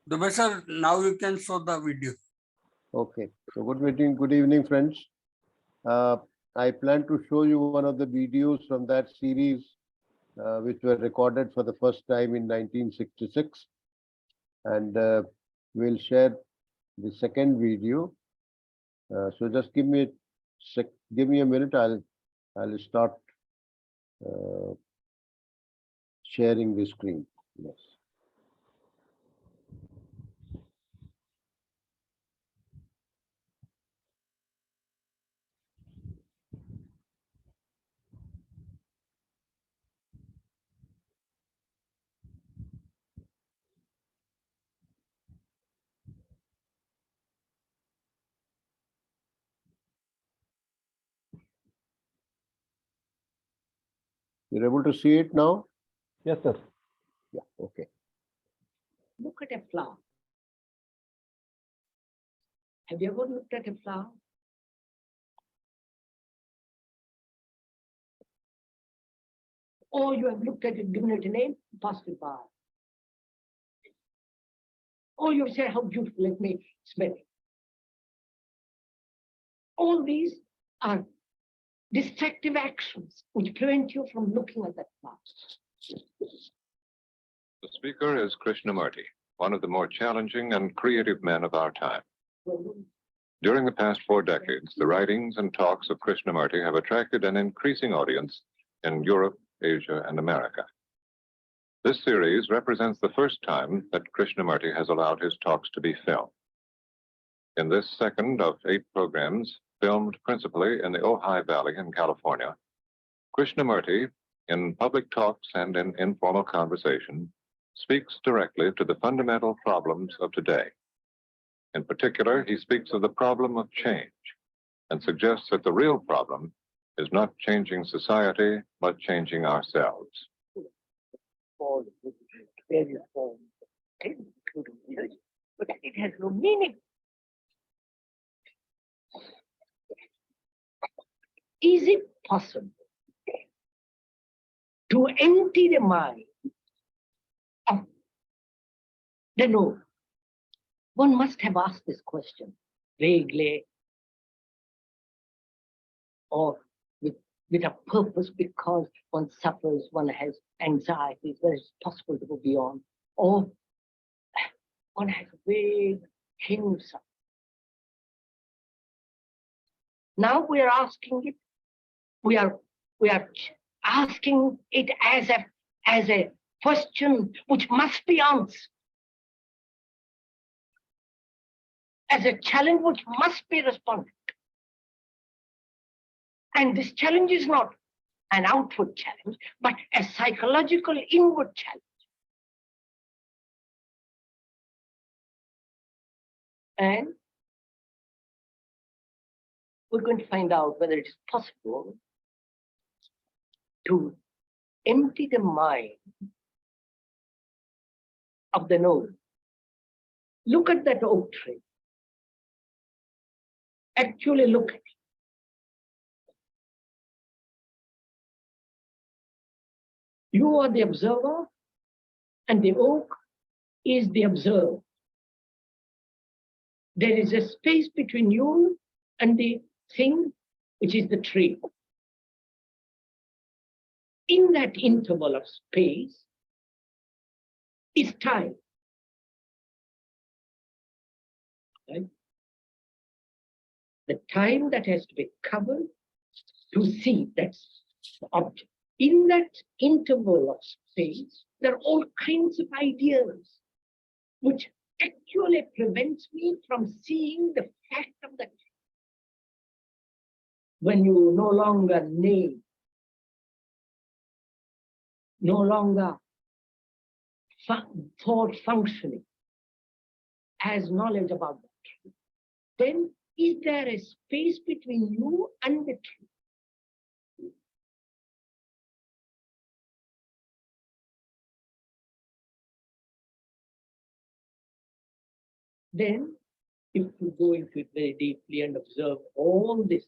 Dubey sir, now you can show the video. Okay. So good evening, friends. I plan to show you one of the videos from that series, which were recorded for the first time in 1966, and we'll share the second video. So just give me a minute. I'll start sharing the screen. Yes. You're able to see it now? Yes, sir. Yeah, okay. Look at a flower. Have you ever looked at a flower? Or you have looked at it, given it a name, passed it by. Or you say how beautiful it may smell. All these are distractive actions which prevent you from looking at that flower. The speaker is Krishnamurti, one of the more challenging and creative men of our time. During the past 4 decades, the writings and talks of Krishnamurti have attracted an increasing audience in Europe, Asia, and America. This series represents the first time that Krishnamurti has allowed his talks to be filmed. In this second of 8 programs, filmed principally in the Ojai Valley in California, Krishnamurti, in public talks and in informal conversation, speaks directly to the fundamental problems of today. In particular, he speaks of the problem of change and suggests that the real problem is not changing society, but changing ourselves. But it has no meaning. Is it possible to empty the mind of the known? One must have asked this question vaguely or with a purpose, because one suffers, one has anxieties, whether it's possible to go beyond, or one has vague himself. Now we are asking it, we are asking it as a question which must be answered, as a challenge which must be responded. And this challenge is not an outward challenge, but a psychological inward challenge. And we're going to find out whether it is possible to empty the mind of the known. Look at that oak tree. Actually look at it. You are the observer, and the oak is the observer. There is a space between you and the thing, which is the tree. In that interval of space is time. Right? The time that has to be covered to see, that's the object. In that interval of space, there are all kinds of ideas which actually prevents me from seeing the fact of the thing. When you no longer name, no longer thought functioning as knowledge about the tree, then is there a space between you and the tree? Then, if you go into it very deeply and observe all this,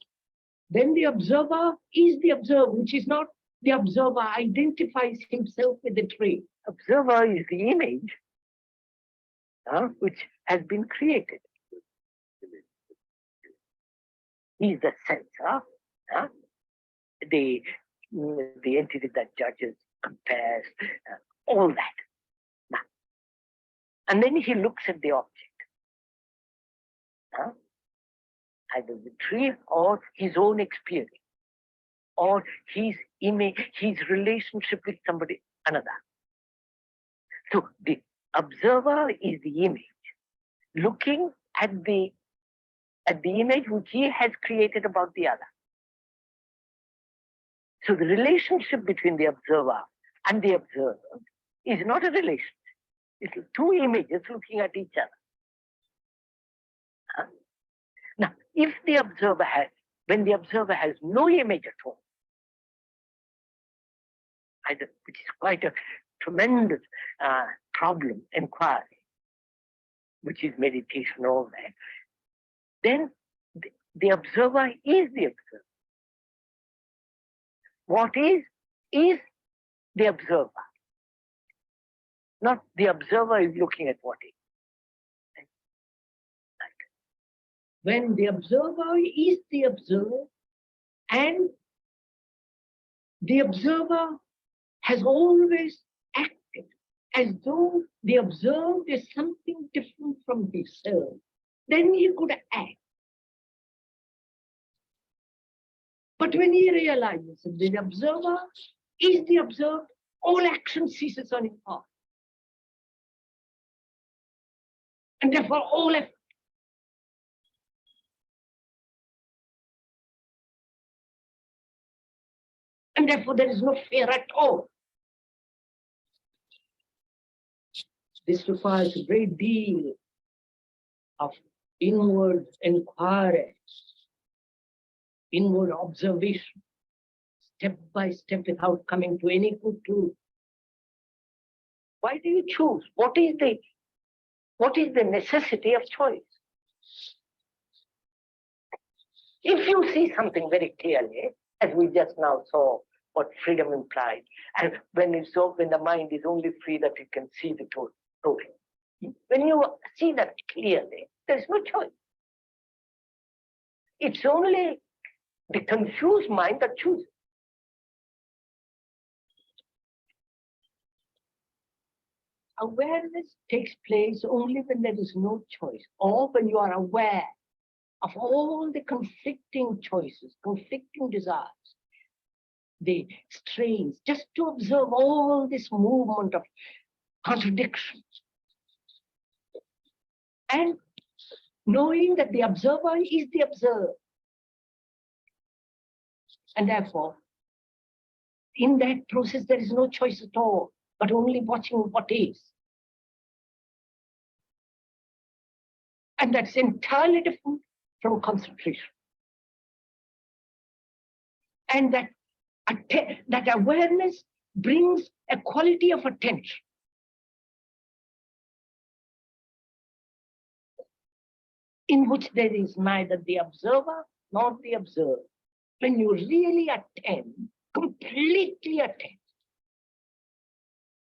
then the observer is the observer, which is not the observer identifies himself with the tree. Observer is the image which has been created. He is the sensor, the entity that judges, compares, all that. Now, and then he looks at the object, either the tree or his own experience, or his image, his relationship with somebody, another. So the observer is the image, looking at the image which he has created about the other. So the relationship between the observer and the observed is not a relationship. It's two images looking at each other. Now, if the observer when the observer has no image at all, which is quite a tremendous problem, inquiry, which is meditation, all that, then the observer is the observer. What is the observer. Not the observer is looking at what is. When the observer is the observer, and the observer has always acted as though the observed is something different from himself, then he could act. But when he realizes that the observer is the observed, all action ceases on his part. And therefore all effort. And therefore there is no fear at all. This requires a great deal of inward inquiry, inward observation, step by step, without coming to any conclusion. Why do you choose? What is the necessity of choice? If you see something very clearly, as we just now saw what freedom implied, and when the mind is only free that it can see the total. When you see that clearly, there's no choice. It's only the confused mind that chooses. Awareness takes place only when there is no choice, or when you are aware of all the conflicting choices, conflicting desires, the strains, just to observe all this movement of contradictions. And knowing that the observer is the observed. And therefore, in that process, there is no choice at all, but only watching what is. And that's entirely different from concentration. And that awareness brings a quality of attention. In which there is neither the observer nor the observed. When you really attend, completely attend.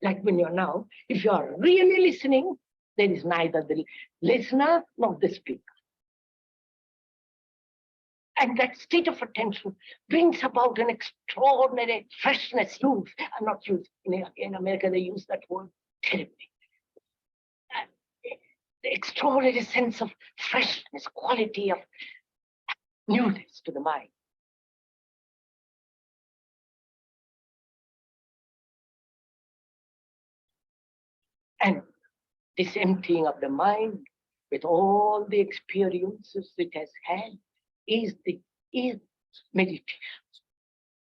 Like when you're now, if you are really listening, there is neither the listener nor the speaker. And that state of attention brings about an extraordinary freshness. Not used. In America, they use that word terribly. The extraordinary sense of freshness, quality of newness to the mind. And this emptying of the mind with all the experiences it has had is meditation.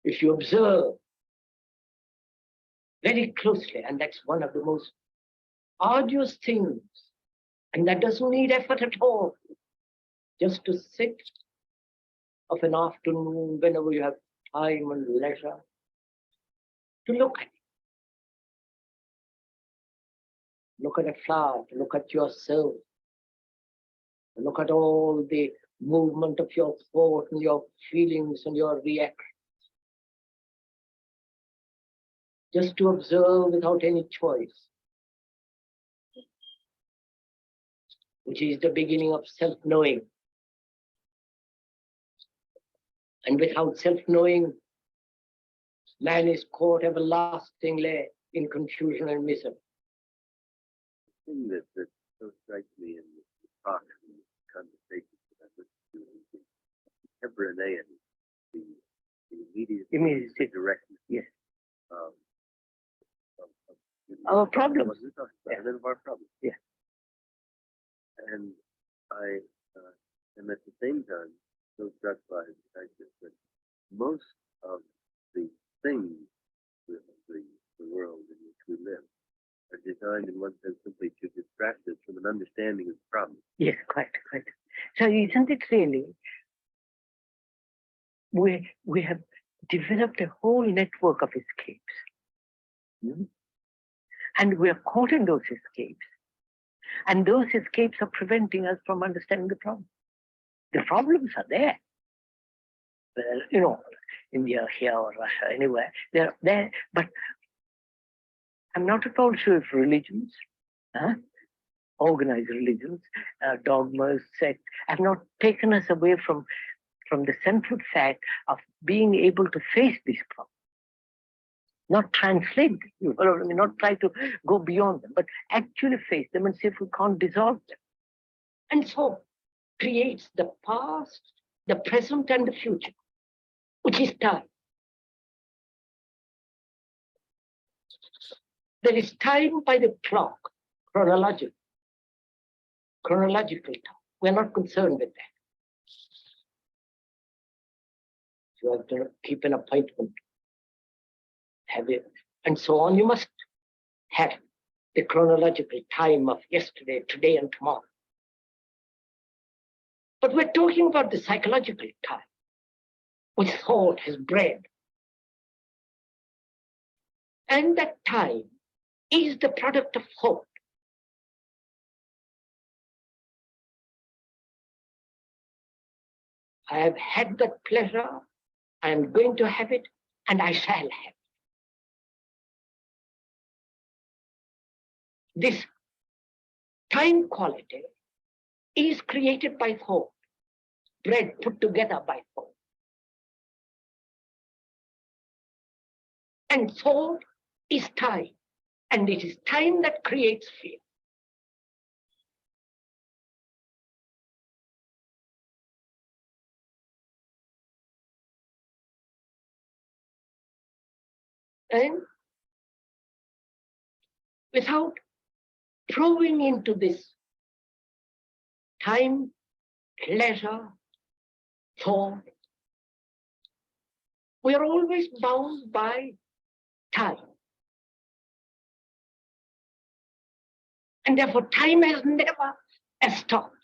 If you observe very closely, and that's one of the most arduous things, and that doesn't need effort at all, just to sit of an afternoon, whenever you have time and leisure, to look at it. Look at a flower, to look at yourself, to look at all the movement of your thought and your feelings and your reactions. Just to observe without any choice. which is the beginning of self-knowing. And without self-knowing, man is caught everlastingly in confusion and misery. The thing that so strikes me in the talks and conversations that I listen to is the contemporaneity, the immediate directness. Yes. Of Our problems. And then of our problems. Yeah. And I am at the same time so struck by the fact that most of the things of the world in which we live are designed in one sense simply to distract us from an understanding of the problem. Yes, quite. So isn't it really, we have developed a whole network of escapes. And we are caught in those escapes. And those escapes are preventing us from understanding the problem. The problems are there. India, here, or Russia, anywhere, they're there. But I'm not at all sure if religions, organized religions, dogmas, sects, have not taken us away from the central fact of being able to face these problems. Not translate them, not try to go beyond them, but actually face them and see if we can't dissolve them. And so creates the past, the present, and the future, which is time. There is time by the clock, chronological time. We're not concerned with that. You have to keep an appointment, have it, and so on. You must have the chronological time of yesterday, today, and tomorrow. But we're talking about the psychological time, which thought has bred. And that time is the product of thought. I have had that pleasure, I am going to have it, and I shall have it. This time quality is created by thought, put together by thought. And thought is time, and it is time that creates fear. And without probing into this time, pleasure, thought, we are always bound by time. And therefore, time has never stopped.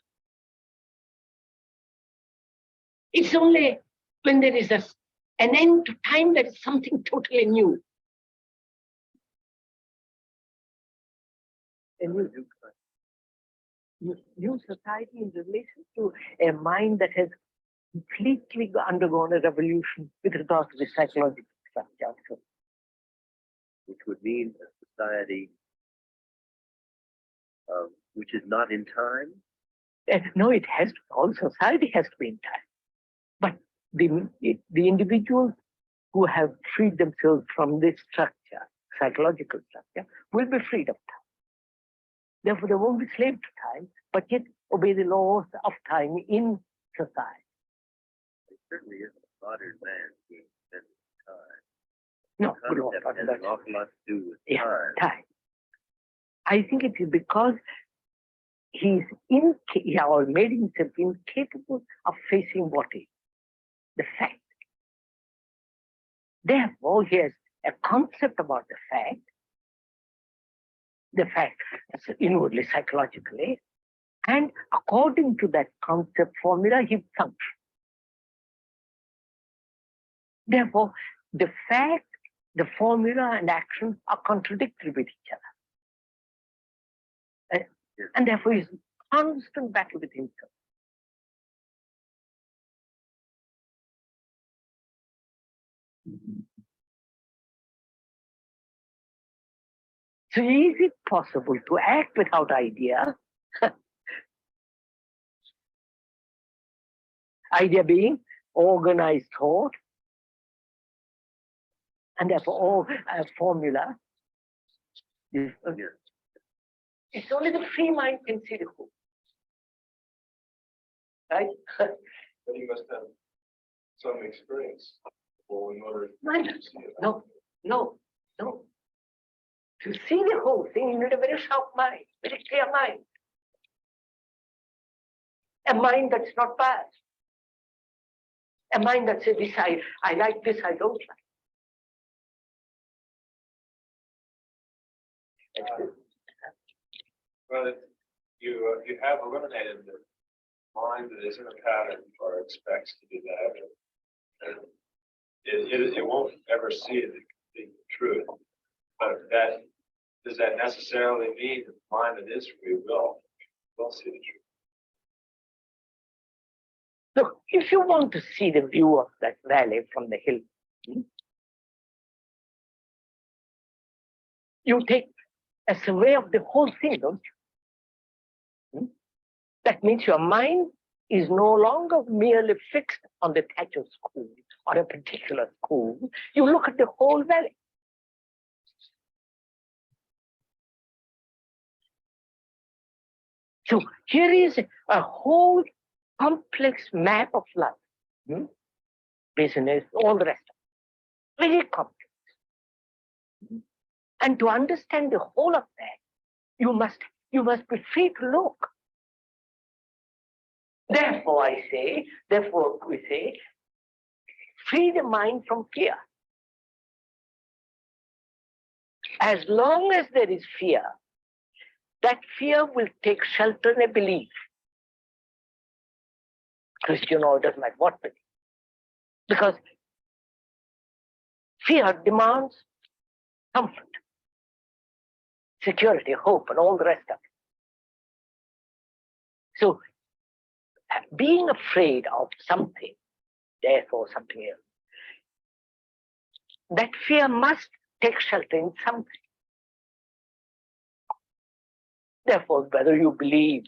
It's only when there is an end to time that is something totally new. A new society in relation to a mind that has completely undergone a revolution with regard to the psychological structure. Which would mean a society which is not in time? No, it has to, all society has to be in time. But the individuals who have freed themselves from this structure, psychological structure, will be freed of time. Therefore, they won't be slave to time, but yet obey the laws of time in society. It certainly isn't a modern man being spent time. No, The concept has an awful lot to do with time. I think it is because he made himself incapable of facing what is the fact. Therefore, he has a concept about the fact inwardly, psychologically, and according to that concept formula, he functions. Therefore, the fact, the formula, and action are contradictory with each other. And therefore, he's in constant battle with himself. So is it possible to act without idea? Idea being organized thought, and therefore a formula. It's only the free mind can see the whole. Right? But you must have some experience in order to see it. No. To see the whole thing, you need a very sharp mind, very clear mind. A mind that's not bad. A mind that says, this I like, this I don't like. Well, you have eliminated the mind that isn't a pattern or expects to be that. And it won't ever see the truth. But does that necessarily mean that the mind that is free will see the truth? Look, if you want to see the view of that valley from the hill, you take a survey of the whole thing, don't you? That means your mind is no longer merely fixed on the Thatcher school or a particular school. You look at the whole valley. So here is a whole complex map of life, business, all the rest of it. Very complex. And to understand the whole of that, you must be free to look. Therefore we say, free the mind from fear. As long as there is fear, that fear will take shelter in a belief. Christian or doesn't matter what belief. Because fear demands comfort, security, hope, and all the rest of it. So, being afraid of something, therefore something else, that fear must take shelter in something. Therefore, whether you believe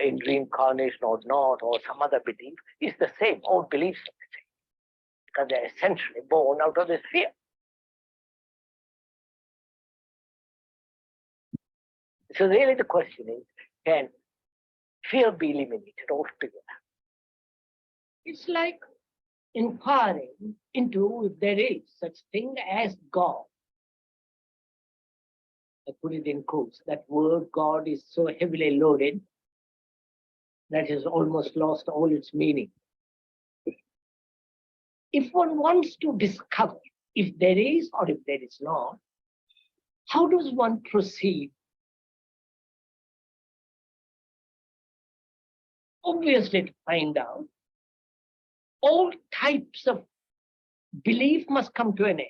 in reincarnation or not, or some other belief, is the same. All beliefs are the same, because they're essentially born out of this fear. So really the question is, can fear be eliminated altogether? It's like inquiring into if there is such thing as God. I put it in quotes. That word God is so heavily loaded that has almost lost all its meaning. If one wants to discover if there is or if there is not, how does one proceed? Obviously, to find out, all types of belief must come to an end.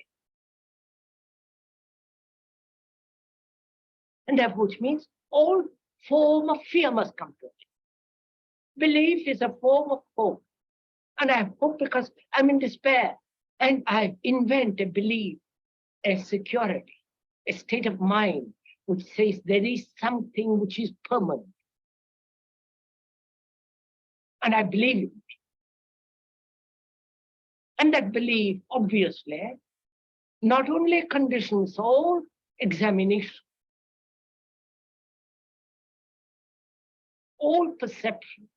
And that which means all form of fear must come to an end. Belief is a form of hope. And I have hope because I'm in despair. And I invent a belief, a security, a state of mind which says there is something which is permanent. And I believe it. And that belief, obviously, not only conditions all examination, all perception,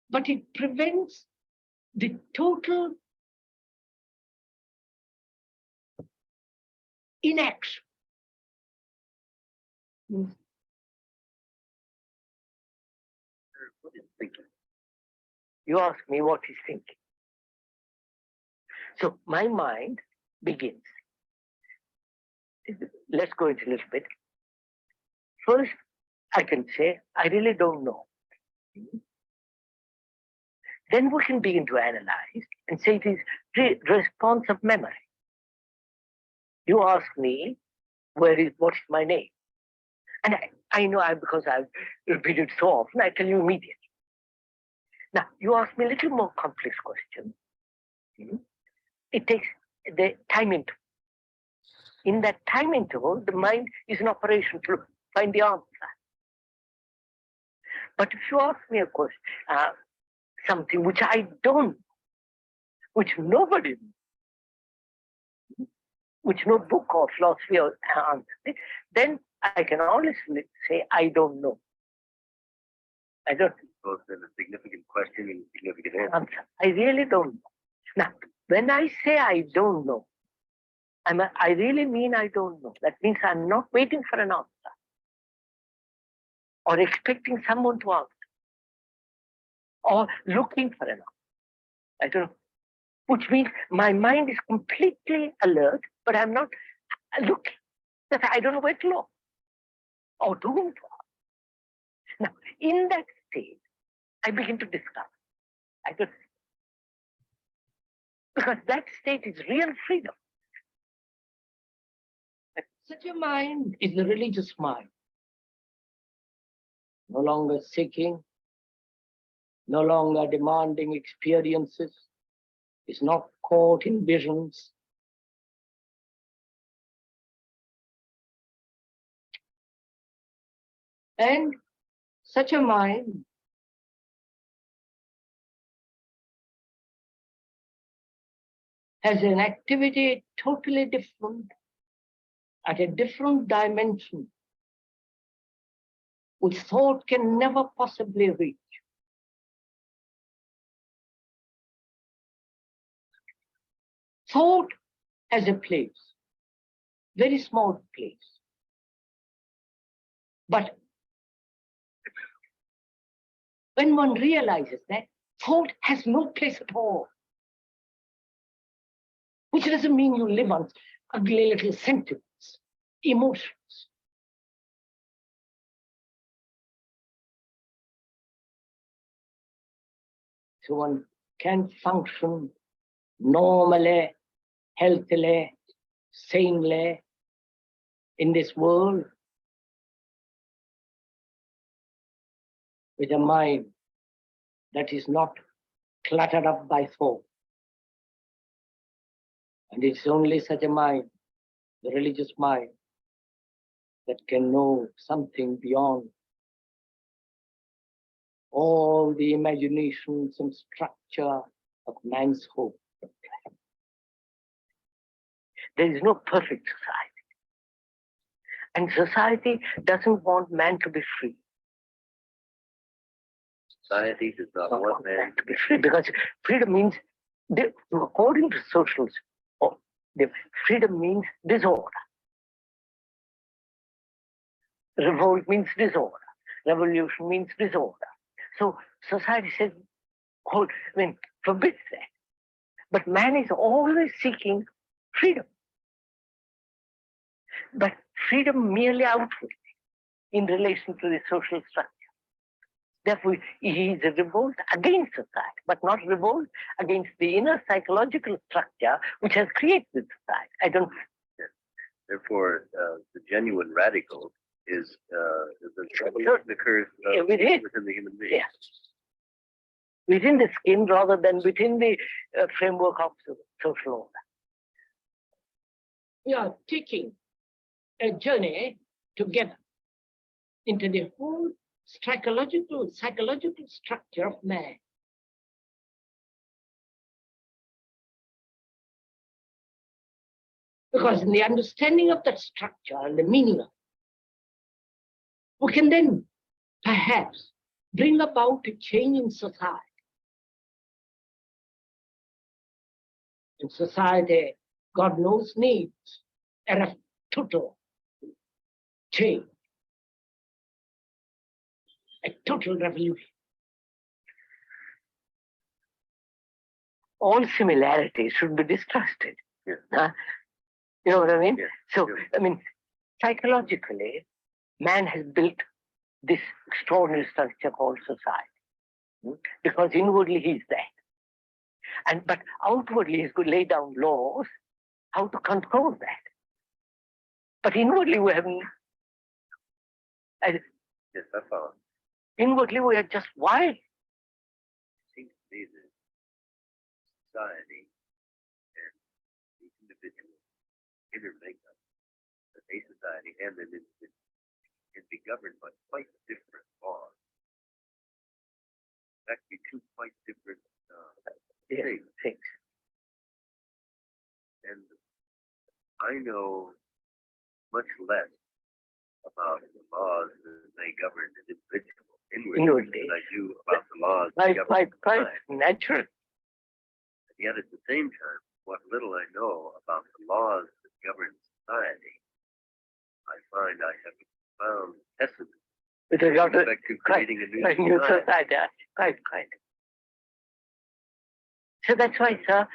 but it prevents the total inaction. What is thinking? You ask me what he's thinking. So my mind begins. Let's go into a little bit. First, I can say, I really don't know. Then we can begin to analyze and say it is response of memory. You ask me, what is my name? And I know because I've repeated so often, I tell you immediately. Now, you ask me a little more complex question. It takes the time interval. In that time interval, the mind is in operation to find the answer. But if you ask me a question, something which I don't, which nobody, which no book or philosophy or answer, then I can honestly say I don't know. I don't Both in a significant question and a significant answer. answer. I really don't know. Now, when I say I don't know, I really mean I don't know. That means I'm not waiting for an answer or expecting someone to answer or looking for an answer. I don't know. Which means my mind is completely alert, but I'm not looking. I don't know where to look or to whom to ask. Now, in that state, I begin to discover. I don't, because that state is real freedom. Such a mind is the religious mind. No longer seeking, no longer demanding experiences, is not caught in visions. And such a mind has an activity totally different, at a different dimension, which thought can never possibly reach. Thought has a place, very small place. But when one realizes that, thought has no place at all. Which doesn't mean you live on ugly little sentiments, emotions. So one can function normally, healthily, sanely in this world with a mind that is not cluttered up by thought. And it's only such a mind, the religious mind, that can know something beyond all the imaginations and structure of man's hope. There is no perfect society. And society doesn't want man to be free. Society does not want man to be free, because freedom means, according to socialism, freedom means disorder. Revolt means disorder. Revolution means disorder. So society says, forbids that. But man is always seeking freedom. But freedom merely outwardly in relation to the social structure. Therefore, he is a revolt against society, but not revolt against the inner psychological structure which has created society. I don't. Therefore, the genuine radical is the revolution occurs within the human being. Yes. Within the skin rather than within the framework of social order. We are taking a journey together into the whole psychological structure of man. Because in the understanding of that structure and the meaning of it, we can then perhaps bring about a change in society. And society, God knows, needs a total change, a total revolution. All similarities should be distrusted. Yeah. You know what I mean? Yeah. So, Yeah. I mean, psychologically, man has built this extraordinary structure called society. Because inwardly he's that. But outwardly he's going to lay down laws how to control that. But inwardly we haven't. Yes, I follow. Inwardly we are just wild. It seems to me that society and the individual inner makeup of a society and an individual can be governed by quite different laws. actually two quite different things. And I know much less about the laws that may govern an individual inwardly than I do about the laws that govern quite natural. And yet at the same time, what little I know about the laws that govern society, I find I have found pessimism With regard to creating a new society. Quite. So that's why, sir,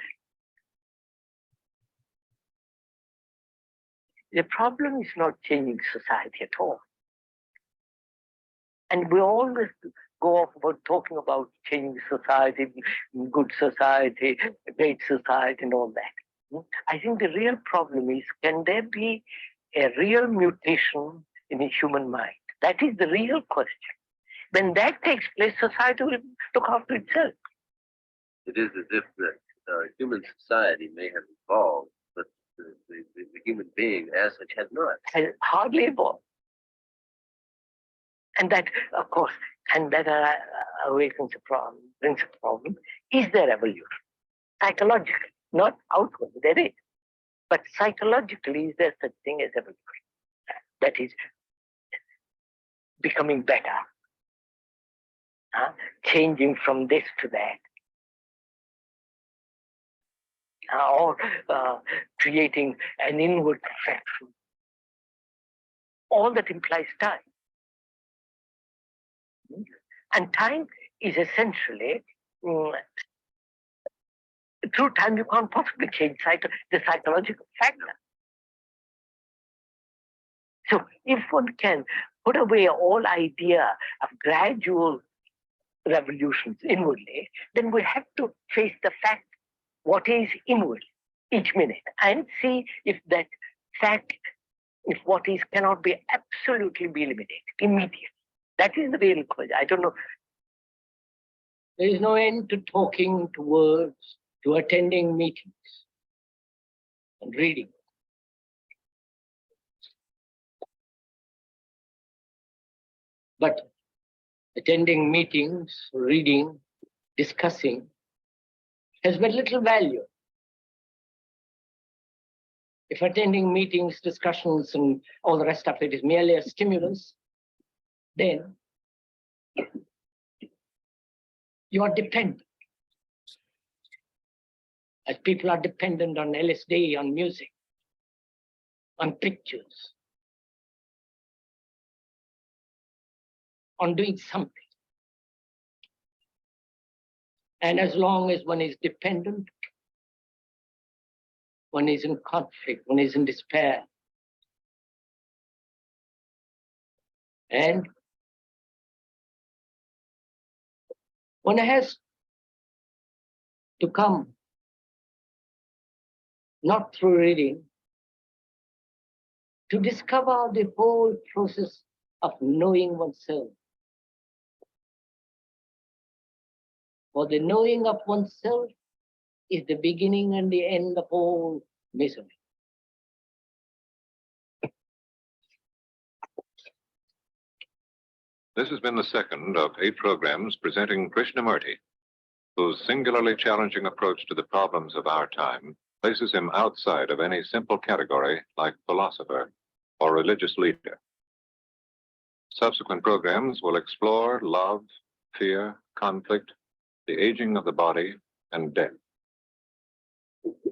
the problem is not changing society at all. And we always go off about talking about changing society, good society, great society, and all that. I think the real problem is, can there be a real mutation in the human mind? That is the real question. When that takes place, society will look after itself. It is as if the human society may have evolved, but the human being as such has not. Has hardly evolved. And that, of course, and that awakens a problem, brings a problem. Is there evolution? Psychologically, not outwardly, there is. But psychologically, is there such thing as evolution? That is becoming better, changing from this to that, or creating an inward perfection. All that implies time. And time is essentially, through time you can't possibly change the psychological factor. So if one can put away all idea of gradual revolutions inwardly, then we have to face the fact what is inward each minute and see if that fact, if what is cannot be absolutely be eliminated immediately. That is the real question. I don't know. There is no end to talking, to words, to attending meetings and reading. But attending meetings, reading, discussing has very little value. If attending meetings, discussions, and all the rest of it is merely a stimulus, then you are dependent. As people are dependent on LSD, on music, on pictures, on doing something. And as long as one is dependent, one is in conflict, one is in despair. And one has to come, not through reading, to discover the whole process of knowing oneself. For the knowing of oneself is the beginning and the end of all misery. This has been the second of 8 programs presenting Krishnamurti, whose singularly challenging approach to the problems of our time places him outside of any simple category like philosopher or religious leader. Subsequent programs will explore love, fear, conflict, the aging of the body, and death.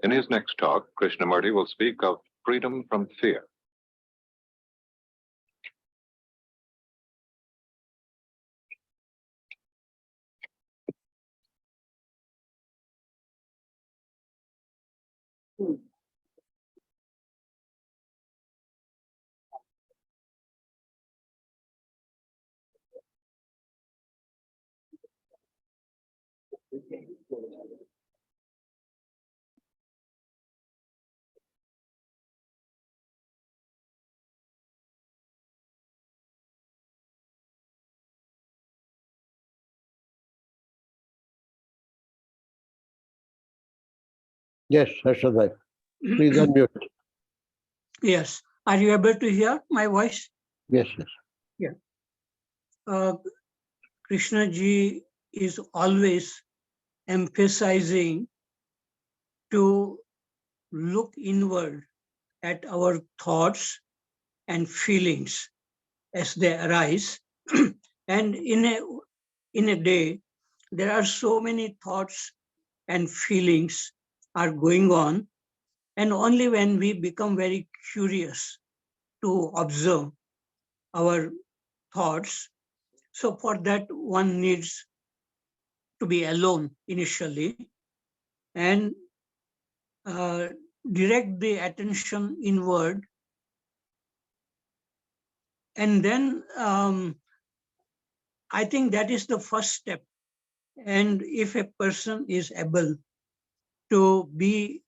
In his next talk, Krishnamurti will speak of freedom from fear. Yes, Harshad bhai. Please unmute. Yes. Are you able to hear my voice? Yes, yes. Krishna ji is always emphasizing to look inward at our thoughts and feelings as they arise. And in a day, there are so many thoughts and feelings are going on. And only when we become very curious to observe our thoughts, so for that one needs to be alone initially and uh, direct the attention inward. And then I think that is the first step. And if a person is able to be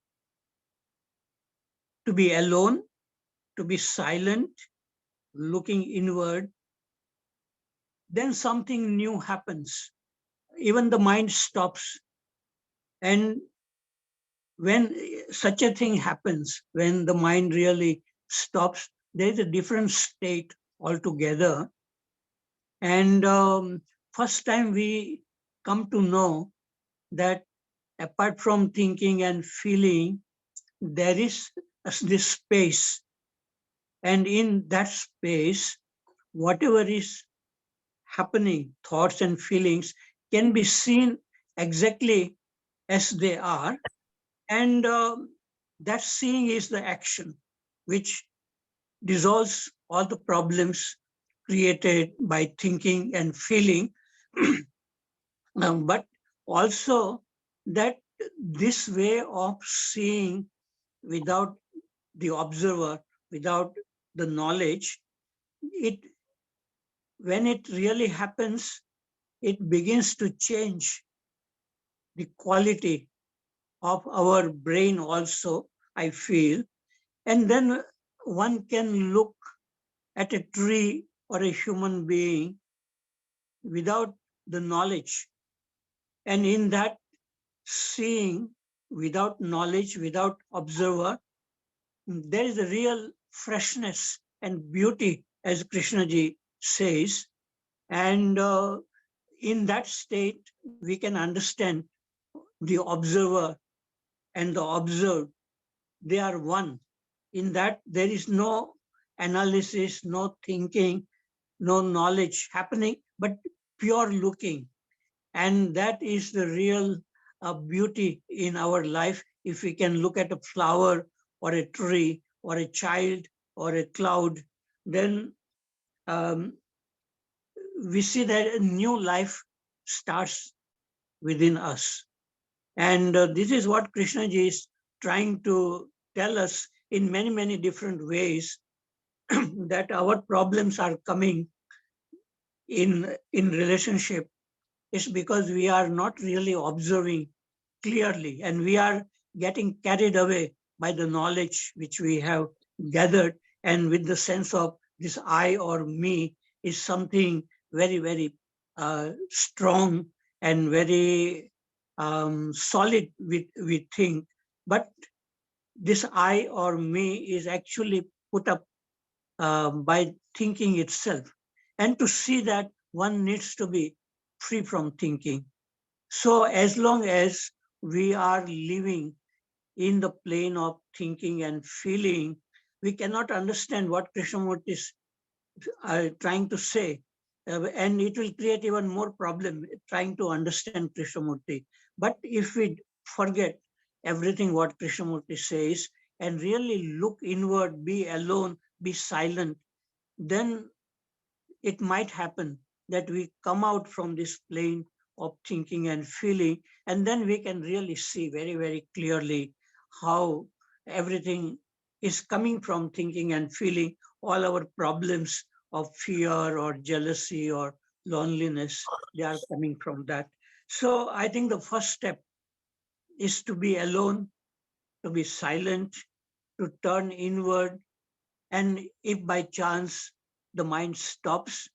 alone, to be silent, looking inward, then something new happens. Even the mind stops. And when such a thing happens, when the mind really stops, there is a different state altogether. And first time we come to know that apart from thinking and feeling, there is this space. And in that space, whatever is happening, thoughts and feelings, can be seen exactly as they are. And that seeing is the action which dissolves all the problems created by thinking and feeling. But also that this way of seeing without the observer, without the knowledge, it when it really happens, it begins to change the quality of our brain also, I feel. And then one can look at a tree or a human being without the knowledge. And in that seeing, without knowledge, without observer, there is a real freshness and beauty, as Krishnaji says. And in that state, we can understand the observer and the observed. They are one. In that, there is no analysis, no thinking, no knowledge happening, but pure looking. And that is the real beauty in our life. If we can look at a flower or a tree or a child or a cloud, then um, we see that a new life starts within us. And this is what Krishnaji is trying to tell us in many, many different ways, that our problems are coming in relationship is because we are not really observing clearly, and we are getting carried away by the knowledge which we have gathered, and with the sense of this I or me is something very, very strong and very solid, we think. But this I or me is actually put up by thinking itself. And to see that, one needs to be free from thinking. So as long as we are living in the plane of thinking and feeling, we cannot understand what Krishnamurti is trying to say. And it will create even more problem trying to understand Krishnamurti. But if we forget everything what Krishnamurti says and really look inward, be alone, be silent, then it might happen that we come out from this plane of thinking and feeling, and then we can really see very, very clearly how everything is coming from thinking and feeling. All our problems of fear or jealousy or loneliness, they are coming from that. So I think the first step is to be alone, to be silent, to turn inward. And if by chance the mind stops,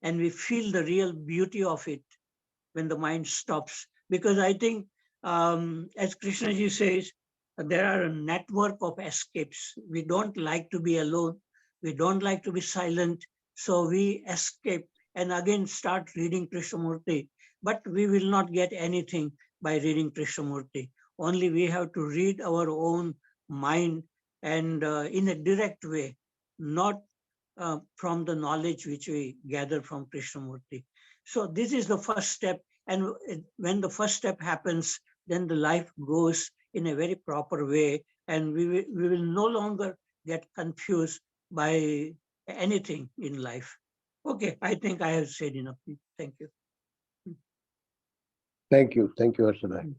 and we feel the real beauty of it when the mind stops. Because I think, as Krishnaji says, there are a network of escapes. We don't like to be alone. We don't like to be silent. So we escape and again start reading Krishnamurti. But we will not get anything by reading Krishnamurti. Only we have to read our own mind and in a direct way, not from the knowledge which we gather from Krishnamurti. So this is the first step. And when the first step happens, then the life goes in a very proper way, and we will no longer get confused by anything in life. Okay, I think I have said enough. Thank you. Thank you. Thank you, Harshad.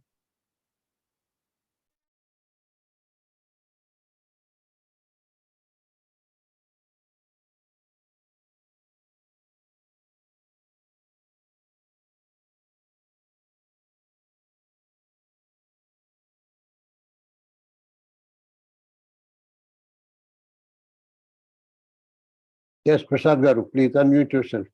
Yes, Prasad Garu, please unmute yourself.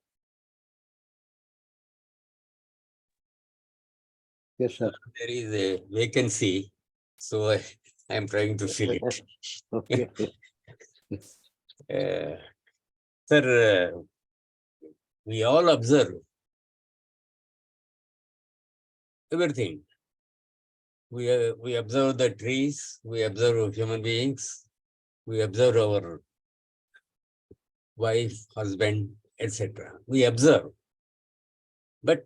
Yes, sir. There is a vacancy, so I am trying to fill it. Okay. Sir, we all observe everything. We observe the trees, we observe human beings, we observe our wife, husband, etc. We observe. But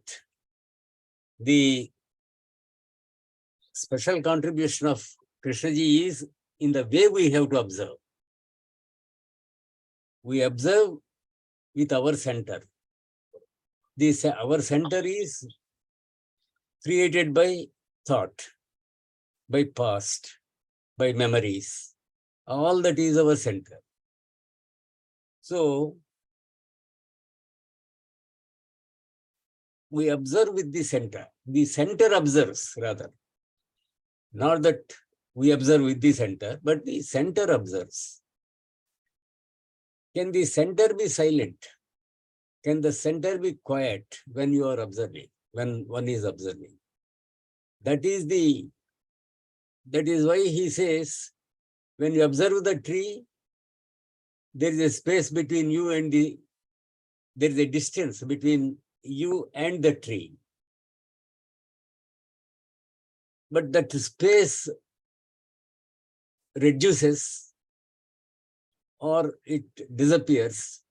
the special contribution of Krishnaji is in the way we have to observe. We observe with our center. Our center is created by thought, by past, by memories. All that is our center. So, we observe with the center. The center observes, rather. Not that we observe with the center, but the center observes. Can the center be silent? Can the center be quiet when you are observing, when one is observing? That is why he says, when you observe the tree, there is a space between you and there is a distance between you and the tree. But that space reduces or it disappears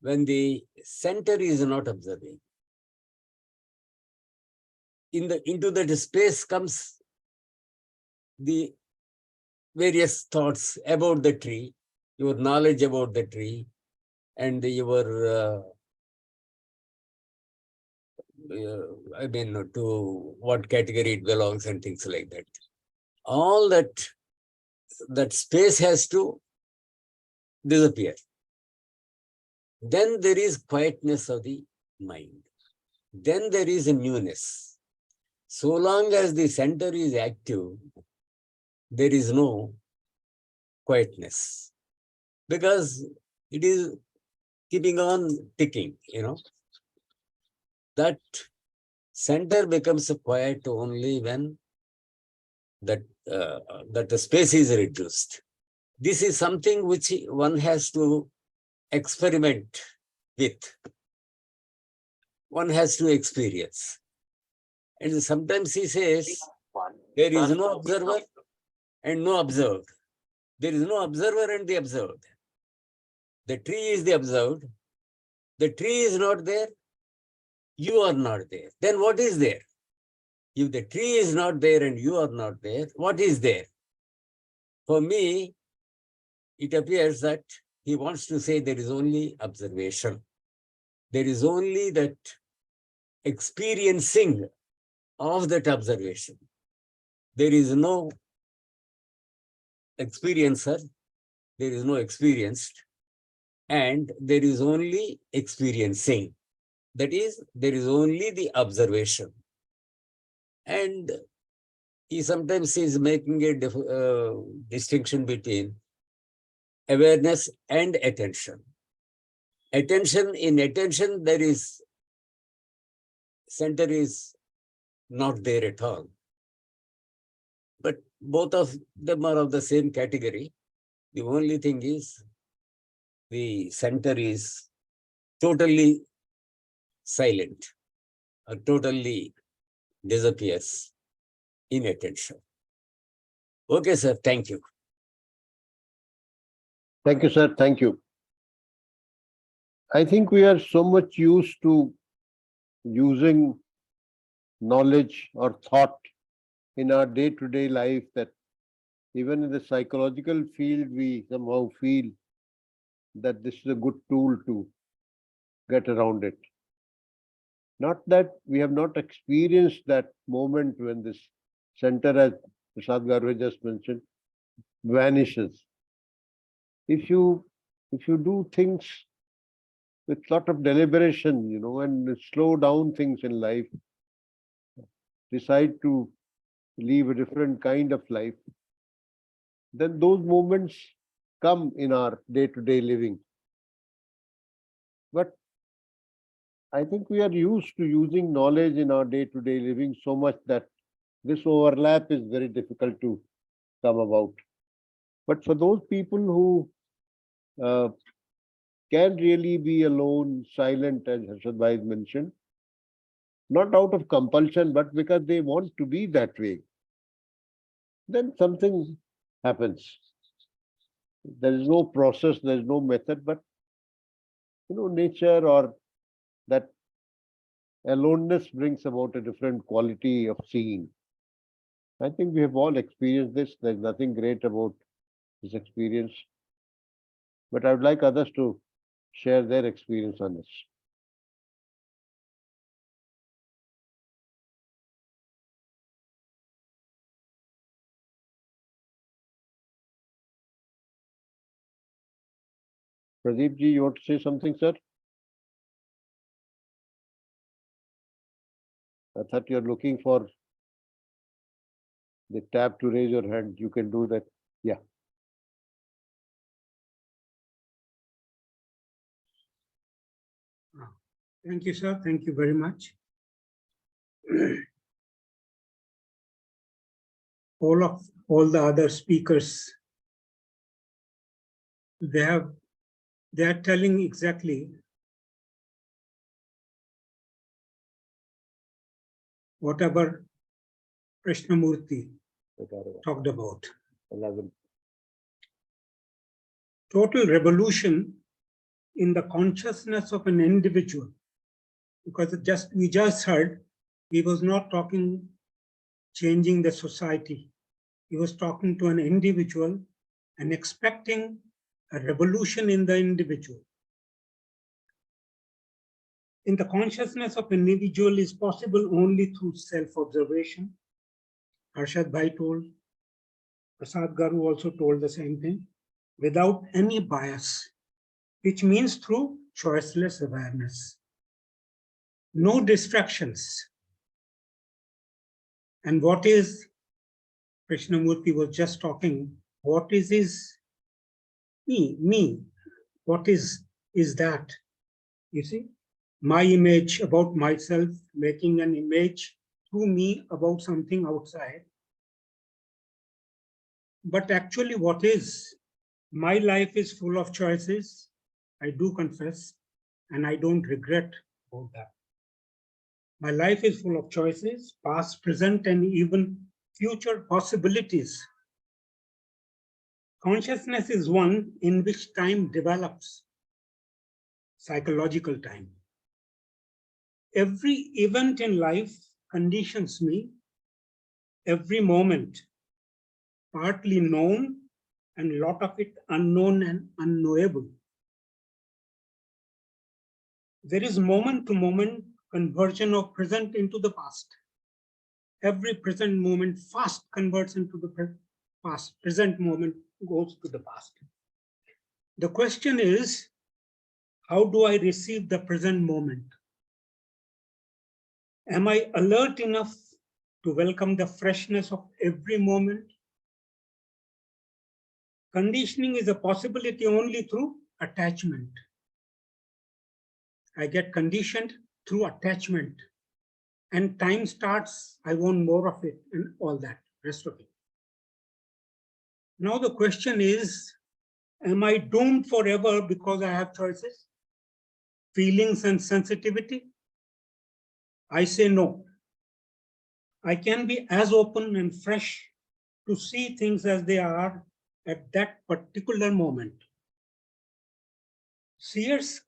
when the center is not observing. Into that space comes the various thoughts about the tree, your knowledge about the tree, and your to what category it belongs and things like that. All that space has to disappear. Then there is quietness of the mind. Then there is a newness. So long as the center is active, there is no quietness, because it is keeping on ticking, That center becomes quiet only when that the space is reduced. This is something which one has to experiment with. One has to experience. And sometimes he says, there is no observer and no observed. There is no observer and the observed. The tree is the observed. The tree is not there. You are not there. Then what is there? If the tree is not there and you are not there, what is there? For me, it appears that he wants to say there is only observation. There is only that experiencing of that observation. There is no experiencer, there is no experienced, and there is only experiencing. That is, there is only the observation. And he sometimes is making a distinction between awareness and attention. In attention, there is, center is not there at all. But both of them are of the same category. The only thing is, the center is totally silent. totally disappears in attention. Okay, sir. Thank you. Thank you, sir. Thank you. I think we are so much used to using knowledge or thought in our day-to-day life that even in the psychological field, we somehow feel that this is a good tool to get around it. Not that we have not experienced that moment when this center, as Prasad Garu just mentioned, vanishes. If you do things with lot of deliberation, and slow down things in life, decide to live a different kind of life, then those moments come in our day-to-day living. But I think we are used to using knowledge in our day-to-day living so much that this overlap is very difficult to come about. But for those people who can really be alone, silent, as Harshad Bhai mentioned, not out of compulsion, but because they want to be that way, then something happens. There is no process, there is no method, but nature or that aloneness brings about a different quality of seeing. I think we have all experienced this. There's nothing great about this experience, but I would like others to share their experience on this. Pradeep ji, you want to say something, sir? I thought you're looking for the tab to raise your hand. You can do that. Yeah. Thank you, sir. Thank you very much. All the other speakers, they are telling exactly whatever Krishnamurti talked about. 11. Total revolution in the consciousness of an individual, because we just heard he was not talking changing the society. He was talking to an individual and expecting a revolution in the individual. In the consciousness of an individual is possible only through self-observation. Harshad Bhai told, Prasad Garu also told the same thing, without any bias, which means through choiceless awareness. No distractions. And what is, Krishnamurti was just talking, what is his me? What is that? You see, my image about myself, making an image through me about something outside. But actually what is, my life is full of choices. I do confess, and I don't regret about that. My life is full of choices, past, present, and even future possibilities. Consciousness is one in which time develops, psychological time. Every event in life conditions me, every moment, partly known and a lot of it unknown and unknowable. There is moment to moment conversion of present into the past. Every present moment fast converts into the past. Present moment goes to the past. The question is, how do I receive the present moment? Am I alert enough to welcome the freshness of every moment? Conditioning is a possibility only through attachment. I get conditioned through attachment. And time starts, I want more of it and all that, rest of it. Now the question is, am I doomed forever because I have choices, feelings and sensitivity? I say no. I can be as open and fresh to see things as they are at that particular moment. Seers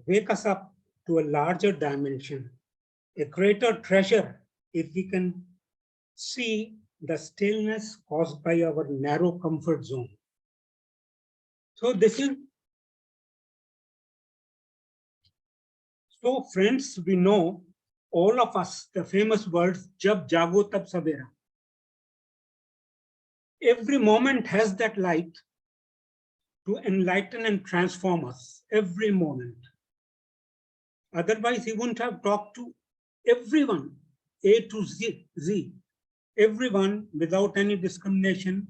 wake us up to a larger dimension, a greater treasure if we can see the stillness caused by our narrow comfort zone. So this is, so friends, we know, all of us, the famous words, Jab jago tab sabera. Every moment has that light to enlighten and transform us, every moment. Otherwise, he wouldn't have talked to everyone, A to Z, everyone without any discrimination,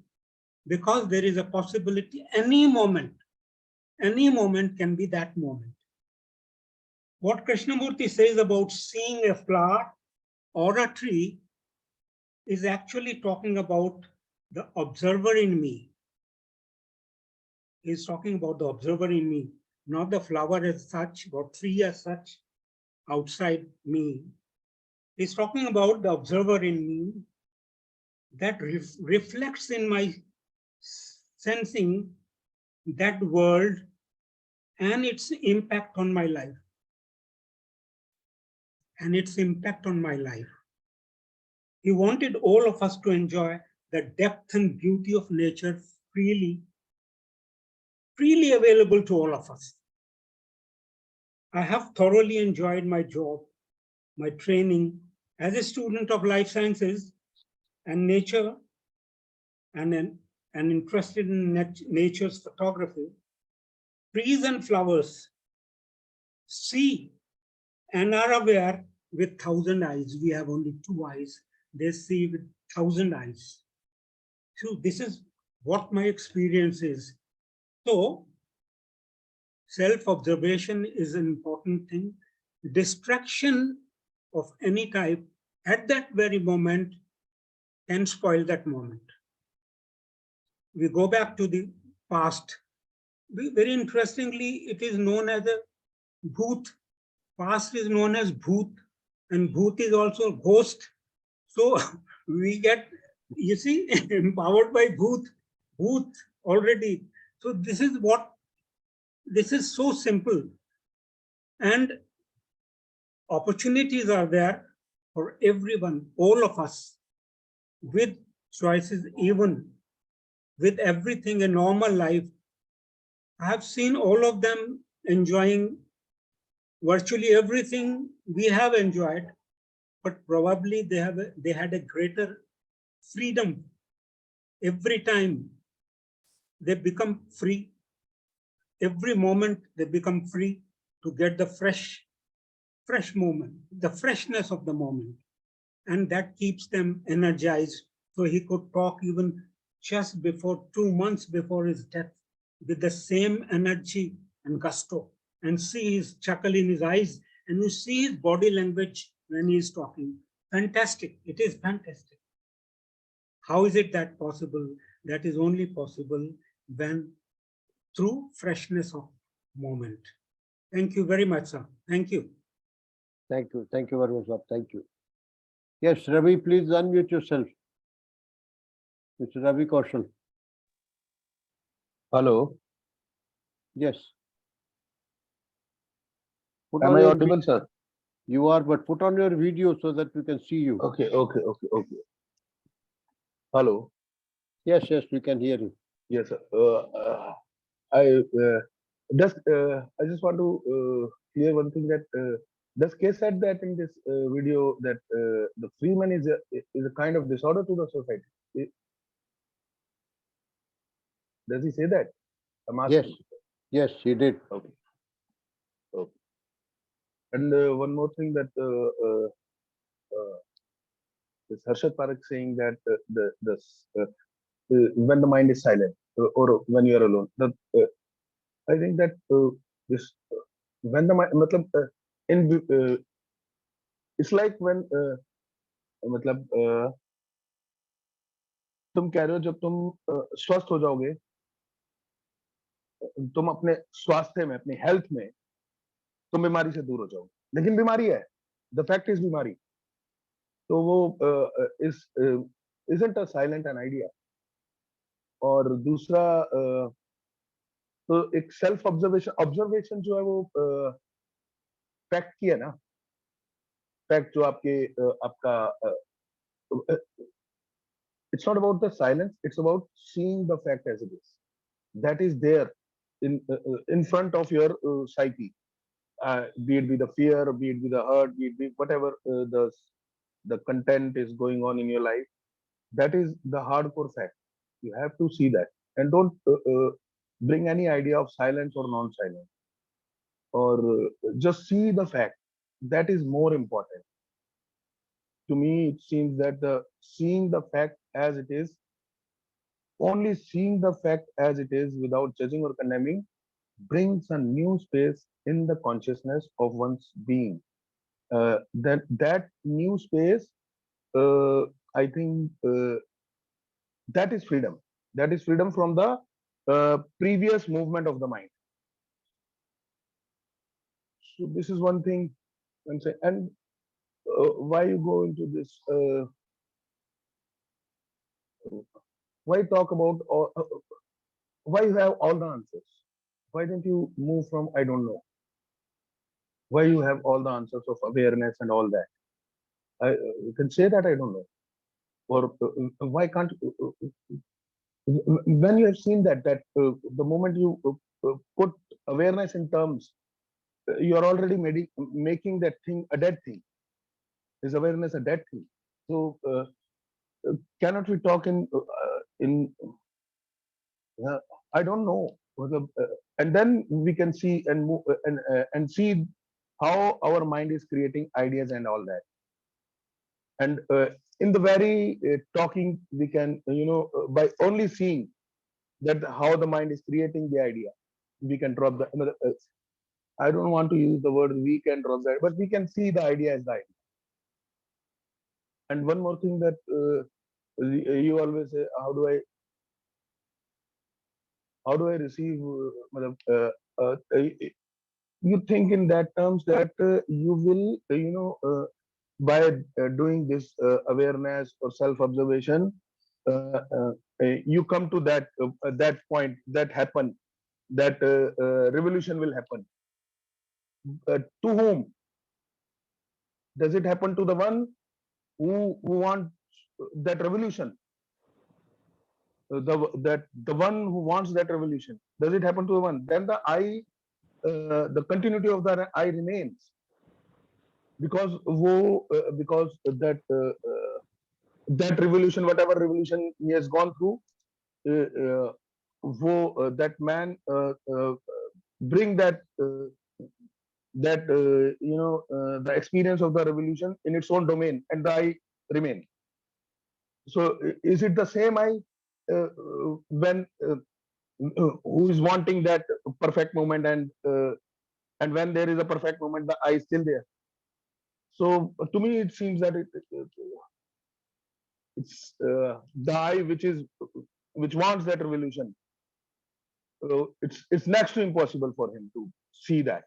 because there is a possibility any moment can be that moment. What Krishnamurti says about seeing a flower or a tree is actually talking about the observer in me. He's talking about the observer in me, not the flower as such or tree as such outside me. He's talking about the observer in me that reflects in my sensing that world and its impact on my life. He wanted all of us to enjoy the depth and beauty of nature freely available to all of us. I have thoroughly enjoyed my job, my training as a student of life sciences and nature, and interested in nature's photography. Trees and flowers see and are aware with 1,000 eyes. We have only 2 eyes. They see with 1,000 eyes. So this is what my experience is. So self-observation is an important thing. Distraction of any type at that very moment can spoil that moment. We go back to the past. Very interestingly, it is known as a bhoot. Past is known as bhoot, and bhoot is also ghost. So we get, you see, empowered by bhoot already. So this is so simple. And opportunities are there for everyone, all of us, with choices, even with everything in normal life. I have seen all of them enjoying virtually everything we have enjoyed, but probably they had a greater freedom. Every time they become free, every moment they become free to get the fresh moment, the freshness of the moment. And that keeps them energized. So he could talk even just before 2 months before his death with the same energy and gusto, and see his chuckle in his eyes, and you see his body language when he is talking. Fantastic. It is fantastic. How is it that possible? That is only possible when through freshness of moment. Thank you very much, sir. Thank you. Thank you. Thank you very much, sir. Thank you. Yes, Ravi, please unmute yourself. Mr. Ravi Kaushal. Hello. Yes. Am I audible, sir? You are, but put on your video so that we can see you. Okay. Hello. Yes, we can hear you. Yes, sir. I just want to clear one thing that does K said that in this video that the freeman is a kind of disorder to the society. Does he say that? I'm asking. Yes, he did. Okay. And one more thing that this Harshad Parekh saying that when the mind is silent or when you are alone, I think that this when the mind, it's like when तुम कह रहे हो जब तुम स्वस्थ हो जाओगे, तुम अपने स्वास्थ्य में, अपनी हेल्थ में तुम बीमारी से दूर हो जाओगे, लेकिन बीमारी है, The fact is बीमारी. तो वो isn't a silent an idea. और दूसरा तो एक सेल्फ ऑब्जर्वेशन जो है वो फैक्ट की है ना, फैक्ट जो आपका it's not about the silence, it's about seeing the fact as it is. That is there in front of your psyche, be it be the fear, be it be the hurt, be it be whatever the content is going on in your life. That is the hardcore fact. You have to see that, and don't bring any idea of silence or non-silence, or just see the fact. That is more important. To me, it seems that seeing the fact as it is, only seeing the fact as it is without judging or condemning, brings a new space in the consciousness of one's being. That new space, I think, that is freedom. That is freedom from the previous movement of the mind. So this is one thing. And why you go into this? Why talk about? Why you have all the answers? Why don't you move from I don't know? Why you have all the answers of awareness and all that? You can say that I don't know. Or why can't? When you have seen that the moment you put awareness in terms, you are already making that thing a dead thing. Is awareness a dead thing? So cannot we talk in I don't know, and then we can see and move and see how our mind is creating ideas and all that. And in the very talking, we can by only seeing that how the mind is creating the idea, we can drop the. I don't want to use the word we can drop that, but we can see the idea as the idea. And one more thing that you always say, how do I receive? You think in that terms that you will, by doing this awareness or self-observation, you come to that point that happen, that revolution will happen. To whom? Does it happen to the one who wants that revolution? The one who wants that revolution. Does it happen to the one? Then the I, the continuity of the I remains, because that revolution, whatever revolution he has gone through, that man bring that the experience of the revolution in its own domain, and the I remain. So is it the same I when who is wanting that perfect moment, and when there is a perfect moment, the I is still there? So to me, it seems that it's the I which wants that revolution. It's next to impossible for him to see that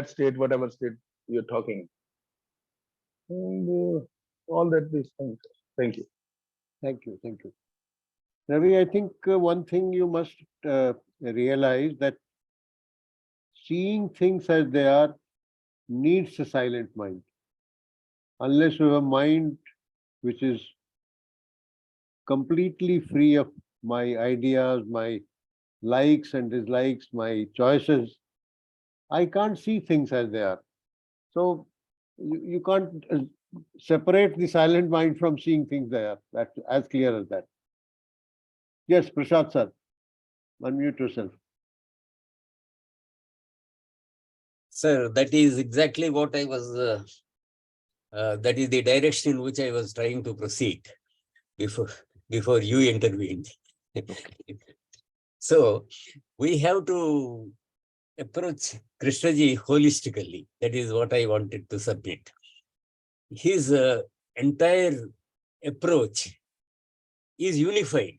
state, whatever state you're talking, and all that these things. Thank you. Thank you. Thank you. Ravi, I think one thing you must realize, that seeing things as they are needs a silent mind. Unless you have a mind which is completely free of my ideas, my likes and dislikes, my choices, I can't see things as they are. So you can't separate the silent mind from seeing things there. That's as clear as that. Yes, Prasad sir, unmute yourself. Sir, that is exactly what I was, that is the direction in which I was trying to proceed before you intervened. So we have to approach Krishnaji holistically. That is what I wanted to submit. His entire approach is unified.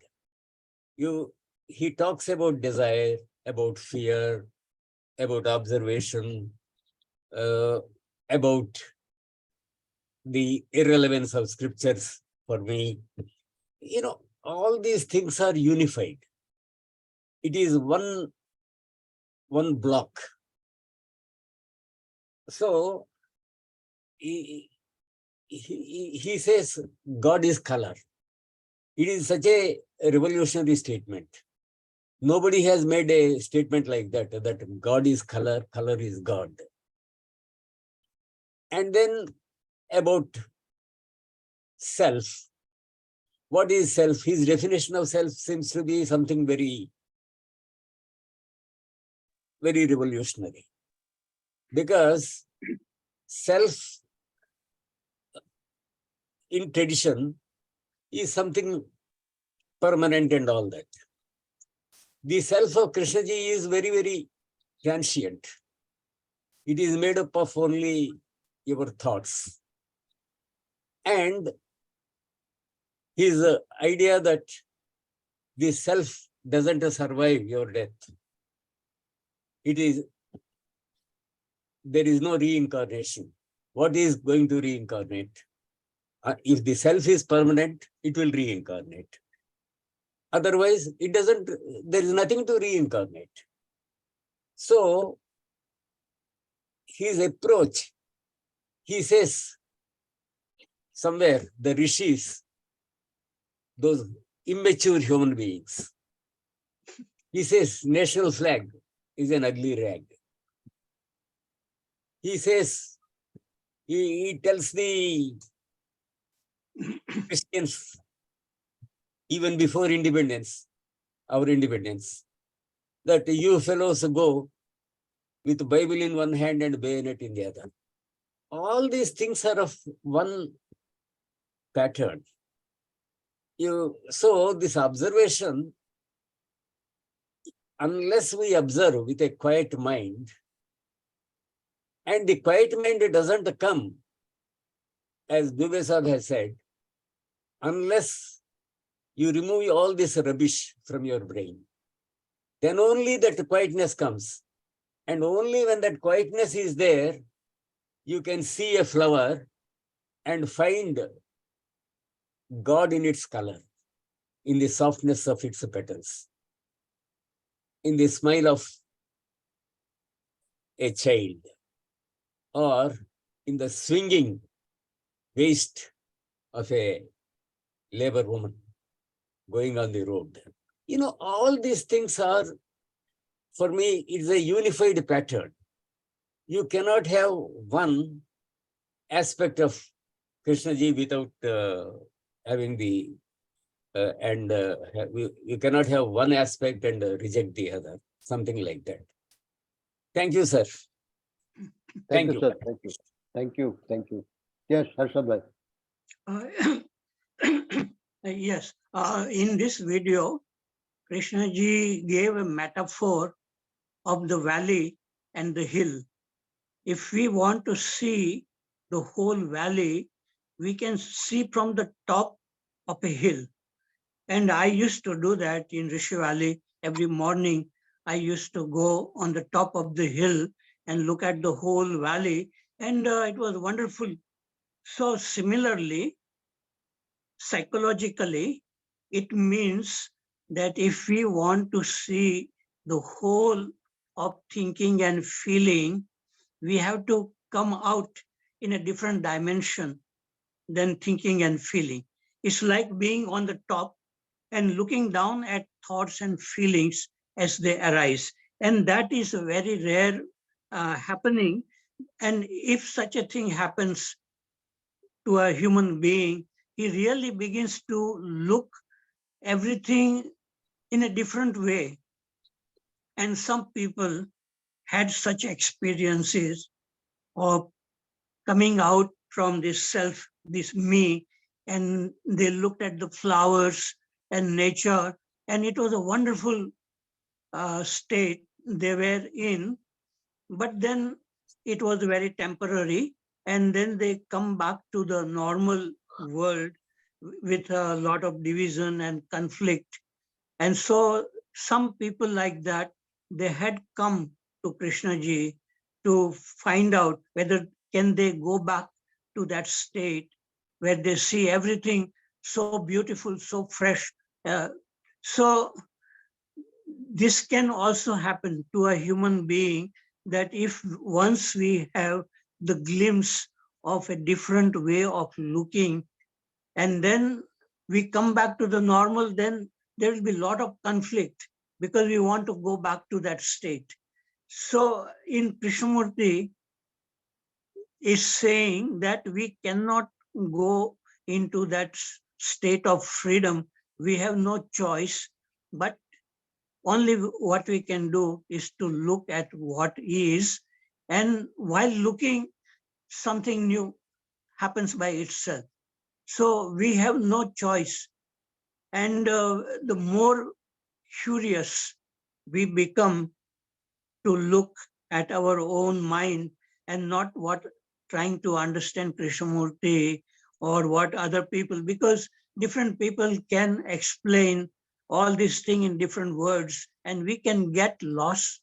He talks about desire, about fear, about observation, about the irrelevance of scriptures for me. All these things are unified. It is one block. So he says God is color. It is such a revolutionary statement. Nobody has made a statement like that God is color, color is God. And then about self. What is self? His definition of self seems to be something very, very revolutionary. Because self in tradition is something permanent and all that. The self of Krishnaji is very, very transient. It is made up of only your thoughts. And his idea that the self doesn't survive your death. There is no reincarnation. What is going to reincarnate? If the self is permanent, it will reincarnate. Otherwise, there is nothing to reincarnate. So, his approach, he says, somewhere, the rishis, those immature human beings, he says, national flag is an ugly rag. He says, he tells the Christians, even before independence, our independence, that you fellows go with Bible in one hand and bayonet in the other. All these things are of one pattern. So this observation, unless we observe with a quiet mind, and the quiet mind doesn't come, as Dubey Sahib has said, unless you remove all this rubbish from your brain, then only that quietness comes. And only when that quietness is there, you can see a flower and find God in its color, in the softness of its petals, in the smile of a child, or in the swinging waist of a labor woman going on the road. All these things are, for me, it's a unified pattern. You cannot have one aspect of Krishnaji without having the, you cannot have one aspect and reject the other, something like that. Thank you, sir. Thank you, sir. Thank you. Yes, Harshad bhai. Yes, in this video, Krishnaji gave a metaphor of the valley and the hill. If we want to see the whole valley, we can see from the top of a hill. And I used to do that in Rishi Valley. Every morning, I used to go on the top of the hill and look at the whole valley, and it was wonderful. So similarly, psychologically, it means that if we want to see the whole of thinking and feeling, we have to come out in a different dimension than thinking and feeling. It's like being on the top and looking down at thoughts and feelings as they arise. And that is a very rare happening. And if such a thing happens to a human being, he really begins to look everything in a different way. And some people had such experiences of coming out from this self, this me, and they looked at the flowers and nature, and it was a wonderful state they were in. But then it was very temporary, and then they come back to the normal world with a lot of division and conflict. And so some people like that, they had come to Krishnaji to find out whether can they go back to that state where they see everything so beautiful, so fresh. So this can also happen to a human being, that if once we have the glimpse of a different way of looking, and then we come back to the normal, then there will be a lot of conflict because we want to go back to that state. So in Krishnamurti is saying that we cannot go into that state of freedom. We have no choice, but only what we can do is to look at what is, and while looking, something new happens by itself. So we have no choice. And the more curious we become to look at our own mind and not what trying to understand Krishnamurti or what other people, because different people can explain all these things in different words and we can get lost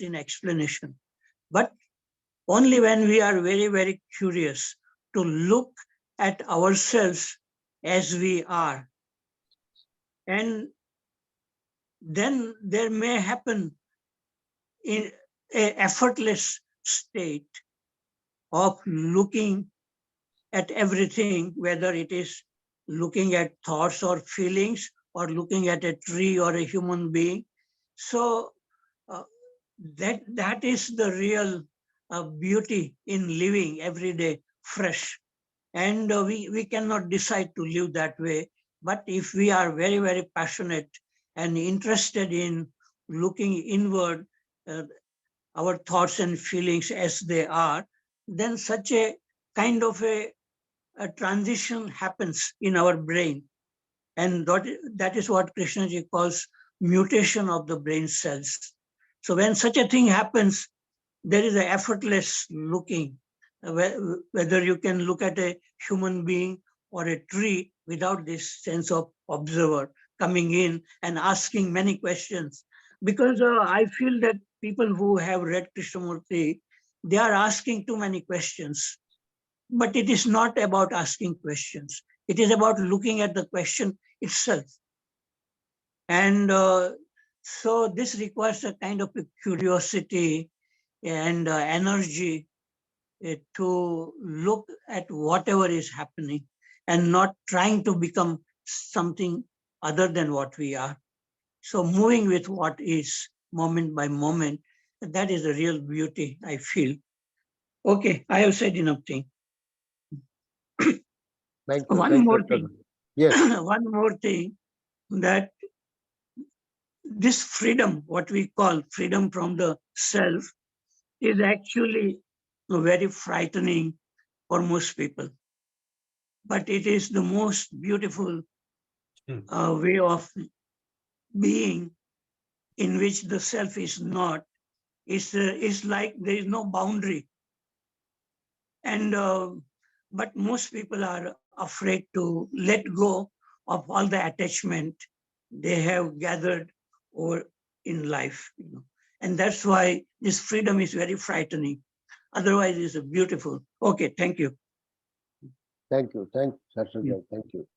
in explanation. But only when we are very, very curious to look at ourselves as we are. And then there may happen in an effortless state of looking at everything, whether it is looking at thoughts or feelings or looking at a tree or a human being. So that is the real beauty in living every day fresh. And we cannot decide to live that way. But if we are very, very passionate and interested in looking inward, our thoughts and feelings as they are, then such a kind of a transition happens in our brain. And that is what Krishnaji calls mutation of the brain cells. So when such a thing happens, there is an effortless looking, whether you can look at a human being or a tree without this sense of observer coming in and asking many questions. Because I feel that people who have read Krishnamurti, they are asking too many questions. But it is not about asking questions. It is about looking at the question itself. And so this requires a kind of a curiosity and energy to look at whatever is happening and not trying to become something other than what we are. So moving with what is moment by moment, that is the real beauty, I feel. Okay, I have said enough thing. Thank you. One more thing. Yes. One more thing, that this freedom, what we call freedom from the self, is actually very frightening for most people. But it is the most beautiful way of being, in which the self is not. It's like there is no boundary. And but most people are afraid to let go of all the attachment they have gathered over in life. And that's why this freedom is very frightening. Otherwise, it's beautiful. Okay, thank you. Thank you. Thanks, Harshad. Thank you.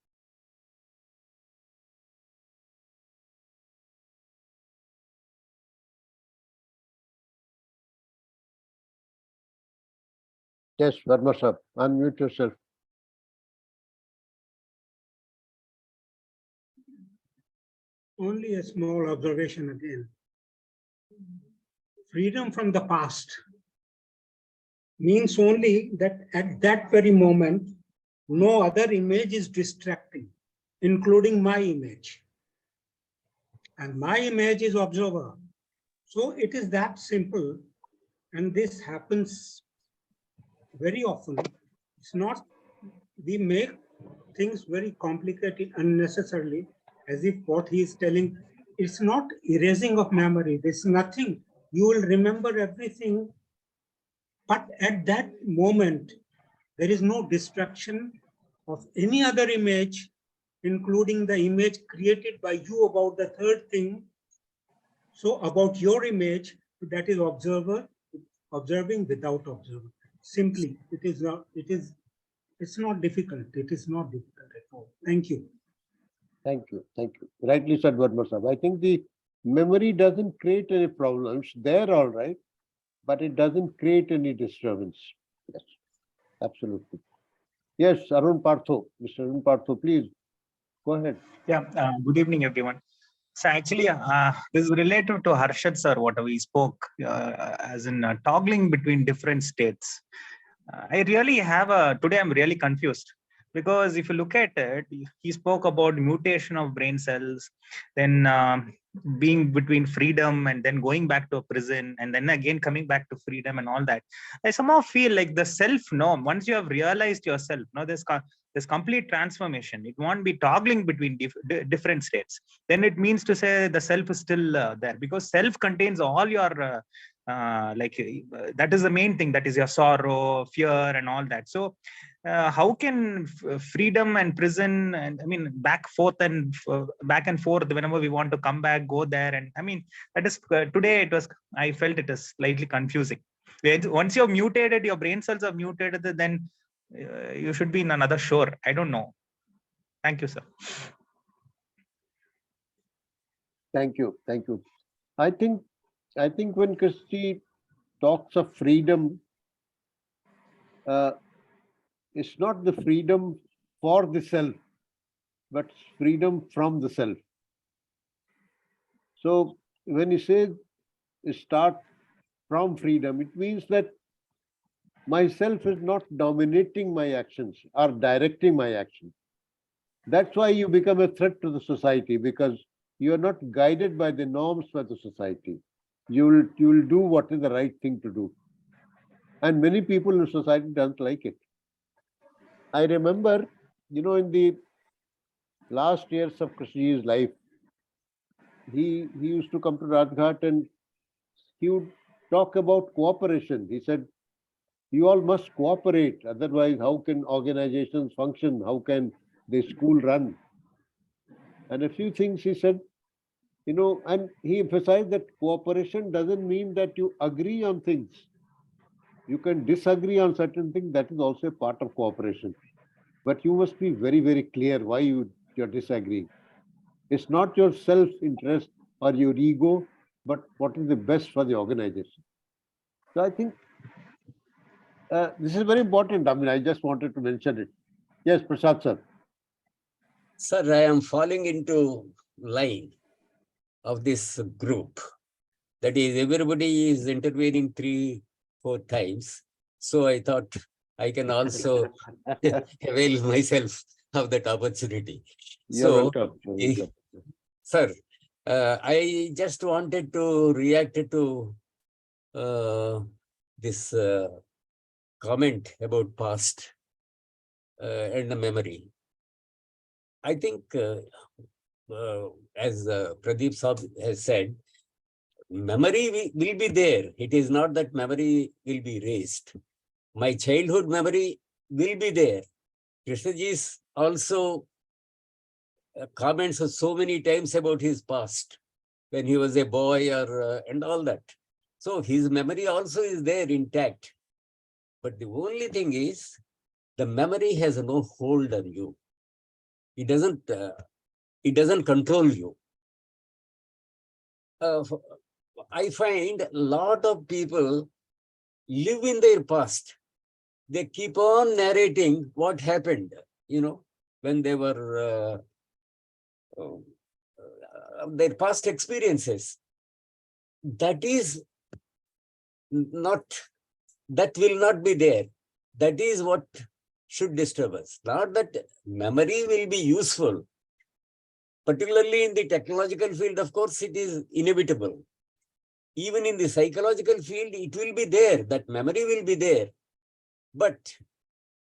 Yes, Verma sir, unmute yourself. Only a small observation again. Freedom from the past means only that at that very moment, no other image is distracting, including my image. And my image is observer. So it is that simple. And this happens very often. It's not, we make things very complicated unnecessarily, as if what he is telling, it's not erasing of memory. There's nothing. You will remember everything. But at that moment, there is no distraction of any other image, including the image created by you about the third thing. So about your image, that is observer, observing without observer. Simply, it's not difficult. It is not difficult at all. Thank you. Thank you. Thank you. Rightly said, Verma Sahib. I think the memory doesn't create any problems. They're all right, but it doesn't create any disturbance. Yes, absolutely. Yes, Arun Partho. Mr. Arun Partho, please go ahead. Yeah, good evening, everyone. So actually, this is related to Harshad sir, what we spoke, as in toggling between different states. I really have today I'm really confused, because if you look at it, he spoke about mutation of brain cells, then being between freedom and then going back to a prison and then again coming back to freedom and all that. I somehow feel like the self-norm, once you have realized yourself, there's complete transformation. It won't be toggling between different states. Then it means to say the self is still there, because self contains all your that is the main thing, that is your sorrow, fear and all that. So how can freedom and prison, and I mean back and forth whenever we want to come back, go there, and I mean that is today I felt it is slightly confusing. Once you've mutated, your brain cells are mutated, then you should be in another shore. I don't know. Thank you, sir. Thank you. Thank you. I think when Christie talks of freedom, it's not the freedom for the self, but freedom from the self. So when he says start from freedom, it means that myself is not dominating my actions or directing my actions. That's why you become a threat to the society, because you are not guided by the norms of the society. You will do what is the right thing to do. And many people in society don't like it. I remember, in the last years of Krishnaji's life, he used to come to Rajghat and he would talk about cooperation. He said, you all must cooperate, otherwise how can organizations function? How can the school run? And a few things he said, and he emphasized that cooperation doesn't mean that you agree on things. You can disagree on certain things, that is also a part of cooperation. But you must be very, very clear why you're disagreeing. It's not your self-interest or your ego, but what is the best for the organization. So I think this is very important. I mean, I just wanted to mention it. Yes, Prasad sir. Sir, I am falling into line of this group. That is, everybody is intervening 3-4 times. So I thought I can also avail myself of that opportunity. You're welcome. Sir, I just wanted to react to this comment about past and the memory. I think, as Pradeep Saab has said, memory will be there. It is not that memory will be erased. My childhood memory will be there. Krishnaji's also comments so many times about his past, when he was a boy or and all that. So his memory also is there intact. But the only thing is, the memory has no hold on you. It doesn't control you. I find a lot of people live in their past. They keep on narrating what happened, when they were their past experiences. That will not be there. That is what should disturb us. Not that memory will be useful. Particularly in the technological field, of course, it is inevitable. Even in the psychological field, it will be there. That memory will be there. But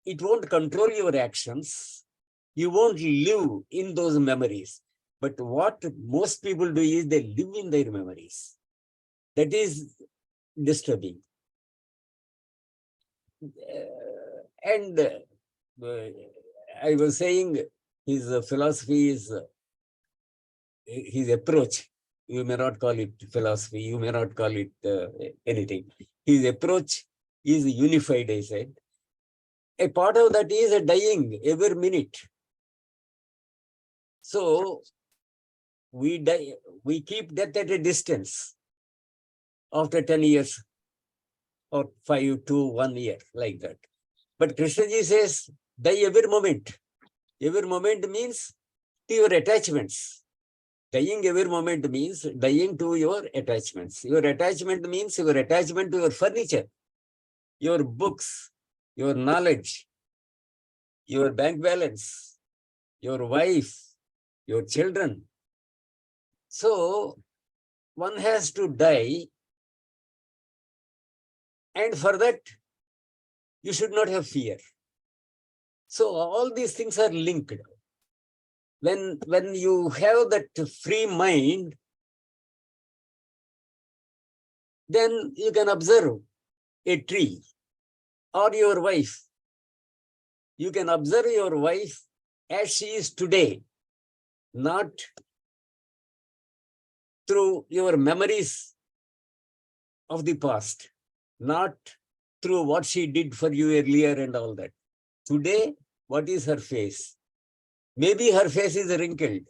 it won't control your actions. You won't live in those memories. But what most people do is they live in their memories. That is disturbing. And I was saying his philosophy is, his approach, you may not call it philosophy, you may not call it anything. His approach is unified, I said. A part of that is dying every minute. So we die, we keep death at a distance after 10 years or 5 to 1 year, like that. But Krishnaji says, die every moment. Every moment means to your attachments. Dying every moment means dying to your attachments. Your attachment means your attachment to your furniture, your books, your knowledge, your bank balance, your wife, your children. So one has to die, and for that, you should not have fear. So all these things are linked. When you have that free mind, then you can observe a tree or your wife. You can observe your wife as she is today, not through your memories of the past, not through what she did for you earlier and all that. Today, what is her face? Maybe her face is wrinkled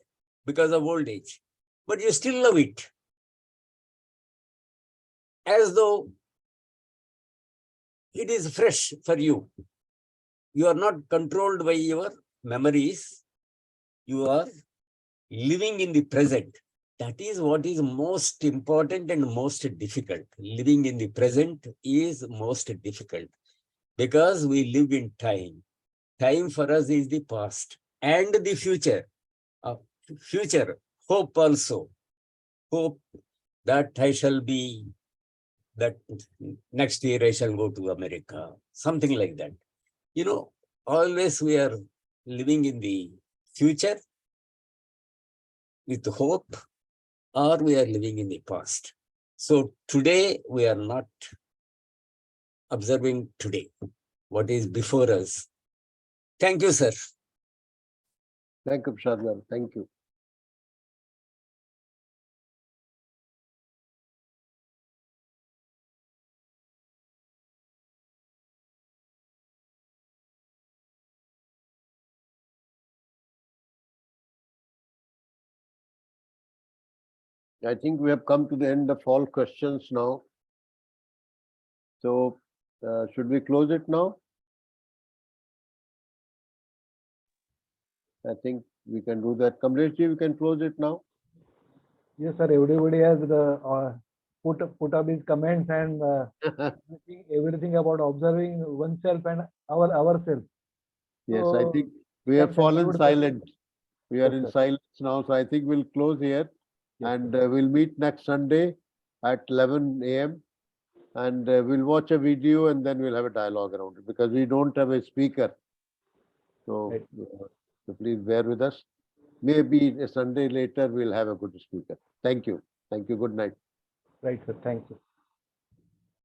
because of old age, but you still love it. As though it is fresh for you. You are not controlled by your memories. You are living in the present. That is what is most important and most difficult. Living in the present is most difficult because we live in time. Time for us is the past and the future. Future, hope also. Hope that I shall be, that next year I shall go to America, something like that. You know, always we are living in the future with hope, or we are living in the past. So today we are not observing today, what is before us. Thank you, sir. Thank you, Prasad. Thank you. I think we have come to the end of all questions now. So should we close it now? I think we can do that. Kamleshji, we can close it now. Yes, sir. Everybody has put up his comments and everything about observing oneself and ourselves. Yes, So, I think we have fallen silent. We are Yes, in sir. silence now. So I think we'll close here, Yes, and we'll meet next Sunday at 11 a.m. and we'll watch a video and then we'll have a dialogue around it because we don't have a speaker. So, Right. so please bear with us. Maybe a Sunday later we'll have a good speaker. Thank you. Thank you. Good night. Right, sir. Thank you.